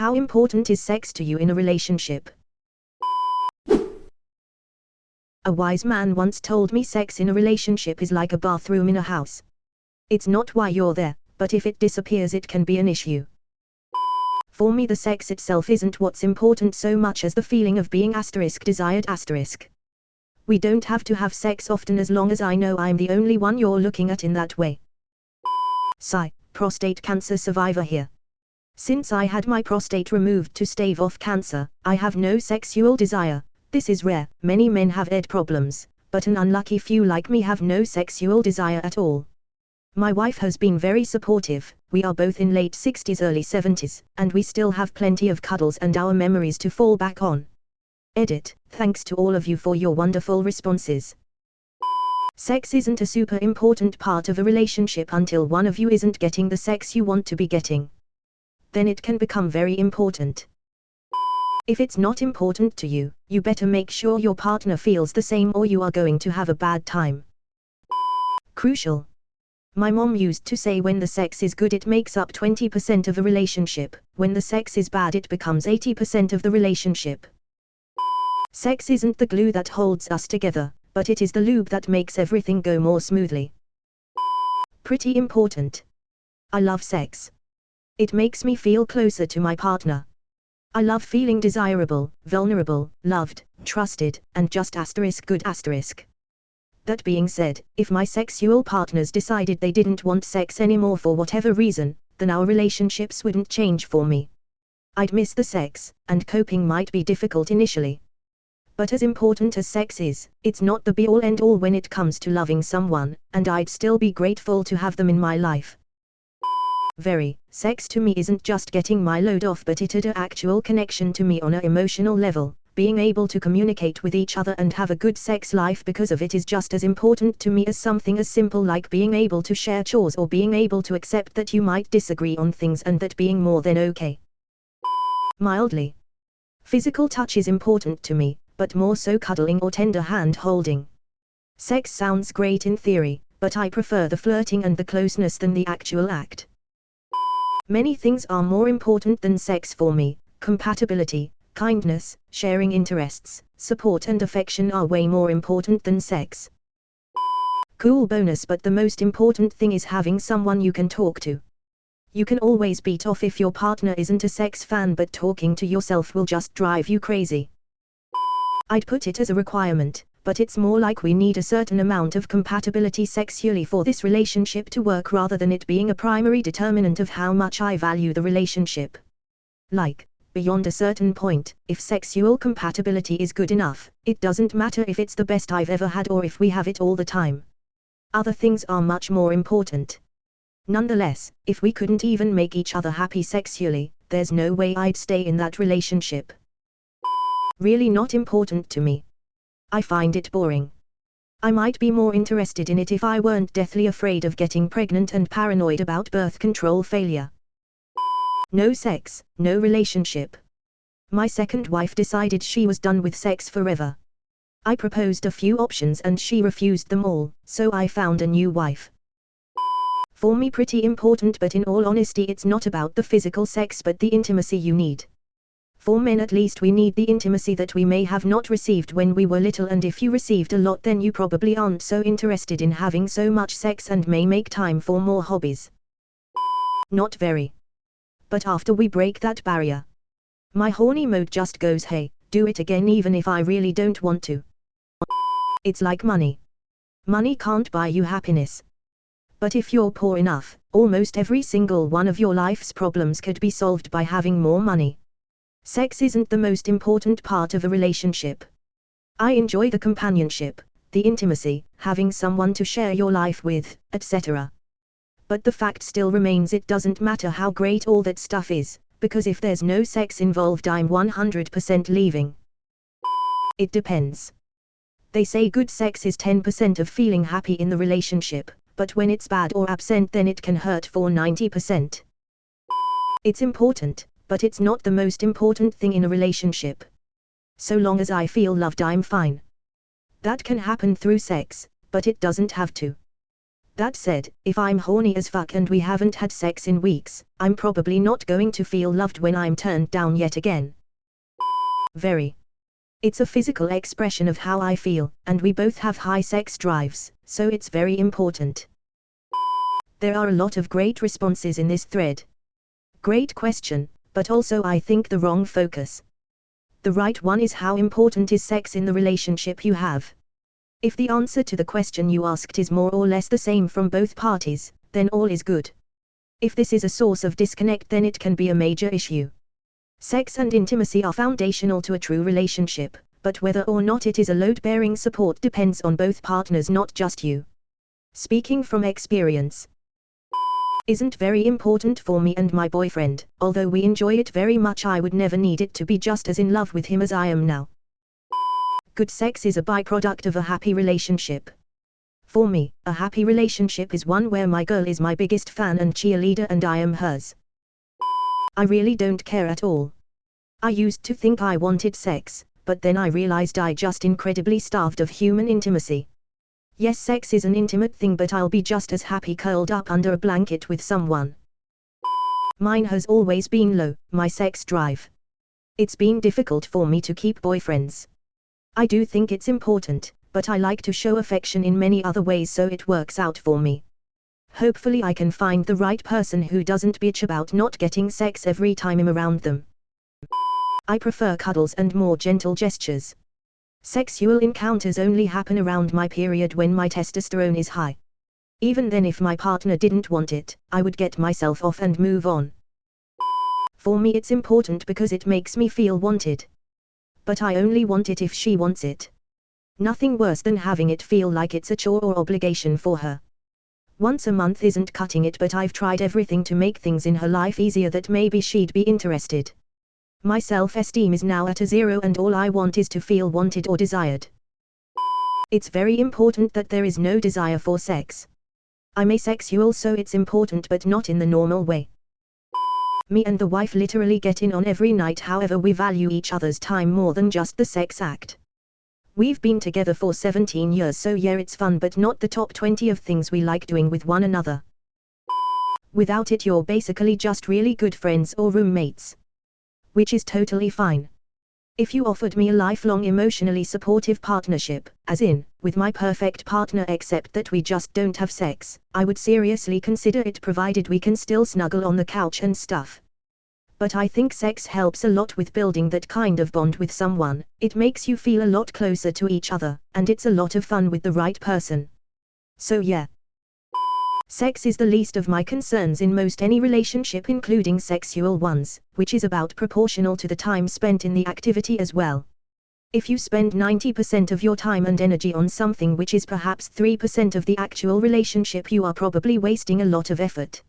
How important is sex to you in a relationship? A wise man once told me sex in a relationship is like a bathroom in a house. It's not why you're there, but if it disappears it can be an issue. For me the sex itself isn't what's important so much as the feeling of being desired. We don't have to have sex often as long as I know I'm the only one you're looking at in that way. Sigh, prostate cancer survivor here. Since I had my prostate removed to stave off cancer, I have no sexual desire. This is rare. Many men have problems, but an unlucky few like me have no sexual desire at all. My wife has been very supportive. We are both in late 60s early 70s, and we still have plenty of cuddles and our memories to fall back on. Edit. Thanks to all of you for your wonderful responses. Sex isn't a super important part of a relationship until one of you isn't getting the sex you want to be getting. Then it can become very important. If it's not important to you, you better make sure your partner feels the same or you are going to have a bad time. Crucial. My mom used to say when the sex is good it makes up 20% of a relationship, when the sex is bad it becomes 80% of the relationship. Sex isn't the glue that holds us together, but it is the lube that makes everything go more smoothly. Pretty important. I love sex. It makes me feel closer to my partner. I love feeling desirable, vulnerable, loved, trusted, and just good. That being said, if my sexual partners decided they didn't want sex anymore for whatever reason, then our relationships wouldn't change for me. I'd miss the sex, and coping might be difficult initially. But as important as sex is, it's not the be-all end-all when it comes to loving someone, and I'd still be grateful to have them in my life. Sex to me isn't just getting my load off, but it had an actual connection to me on an emotional level. Being able to communicate with each other and have a good sex life because of it is just as important to me as something as simple like being able to share chores or being able to accept that you might disagree on things and that being more than okay. Mildly. Physical touch is important to me, but more so cuddling or tender hand holding. Sex sounds great in theory, but I prefer the flirting and the closeness than the actual act. Many things are more important than sex for me. Compatibility, kindness, sharing interests, support and affection are way more important than sex. Cool bonus, but the most important thing is having someone you can talk to. You can always beat off if your partner isn't a sex fan, but talking to yourself will just drive you crazy. I'd put it as a requirement, but it's more like we need a certain amount of compatibility sexually for this relationship to work rather than it being a primary determinant of how much I value the relationship. Like, beyond a certain point, if sexual compatibility is good enough, it doesn't matter if it's the best I've ever had or if we have it all the time. Other things are much more important. Nonetheless, if we couldn't even make each other happy sexually, there's no way I'd stay in that relationship. Really not important to me. I find it boring. I might be more interested in it if I weren't deathly afraid of getting pregnant and paranoid about birth control failure. No sex, no relationship. My second wife decided she was done with sex forever. I proposed a few options and she refused them all, so I found a new wife. For me pretty important, but in all honesty it's not about the physical sex but the intimacy you need. For men at least we need the intimacy that we may have not received when we were little, and if you received a lot then you probably aren't so interested in having so much sex and may make time for more hobbies. Not very. But after we break that barrier, my horny mode just goes, hey, do it again even if I really don't want to. It's like money. Money can't buy you happiness. But if you're poor enough, almost every single one of your life's problems could be solved by having more money. Sex isn't the most important part of a relationship. I enjoy the companionship, the intimacy, having someone to share your life with, etc. But the fact still remains it doesn't matter how great all that stuff is, because if there's no sex involved I'm 100% leaving. It depends. They say good sex is 10% of feeling happy in the relationship, but when it's bad or absent then it can hurt for 90%. It's important, but it's not the most important thing in a relationship. So long as I feel loved I'm fine. That can happen through sex, but it doesn't have to. That said, if I'm horny as fuck and we haven't had sex in weeks, I'm probably not going to feel loved when I'm turned down yet again. Very. It's a physical expression of how I feel, and we both have high sex drives, so it's very important. There are a lot of great responses in this thread. Great question, but also I think the wrong focus. The right one is how important is sex in the relationship you have. If the answer to the question you asked is more or less the same from both parties, then all is good. If this is a source of disconnect, then it can be a major issue. Sex and intimacy are foundational to a true relationship, but whether or not it is a load-bearing support depends on both partners, not just you. Speaking from experience, isn't very important for me and my boyfriend. Although we enjoy it very much, I would never need it to be just as in love with him as I am now. Good sex is a byproduct of a happy relationship. For me, a happy relationship is one where my girl is my biggest fan and cheerleader and I am hers. I really don't care at all. I used to think I wanted sex, but then I realized I just incredibly starved of human intimacy. Yes, sex is an intimate thing, but I'll be just as happy curled up under a blanket with someone. Mine has always been low, my sex drive. It's been difficult for me to keep boyfriends. I do think it's important, but I like to show affection in many other ways, so it works out for me. Hopefully I can find the right person who doesn't bitch about not getting sex every time I'm around them. I prefer cuddles and more gentle gestures. Sexual encounters only happen around my period when my testosterone is high. Even then, if my partner didn't want it, I would get myself off and move on. For me it's important because it makes me feel wanted. But I only want it if she wants it. Nothing worse than having it feel like it's a chore or obligation for her. Once a month isn't cutting it, but I've tried everything to make things in her life easier that maybe she'd be interested. My self-esteem is now at a 0 and all I want is to feel wanted or desired. It's very important that there is no desire for sex. I'm asexual, so it's important, but not in the normal way. Me and the wife literally get in on every night, however we value each other's time more than just the sex act. We've been together for 17 years, so yeah, it's fun, but not the top 20 of things we like doing with one another. Without it you're basically just really good friends or roommates. Which is totally fine. If you offered me a lifelong emotionally supportive partnership, as in, with my perfect partner except that we just don't have sex, I would seriously consider it, provided we can still snuggle on the couch and stuff. But I think sex helps a lot with building that kind of bond with someone. It makes you feel a lot closer to each other, and it's a lot of fun with the right person. So yeah. Sex is the least of my concerns in most any relationship, including sexual ones, which is about proportional to the time spent in the activity as well. If you spend 90% of your time and energy on something which is perhaps 3% of the actual relationship, you are probably wasting a lot of effort.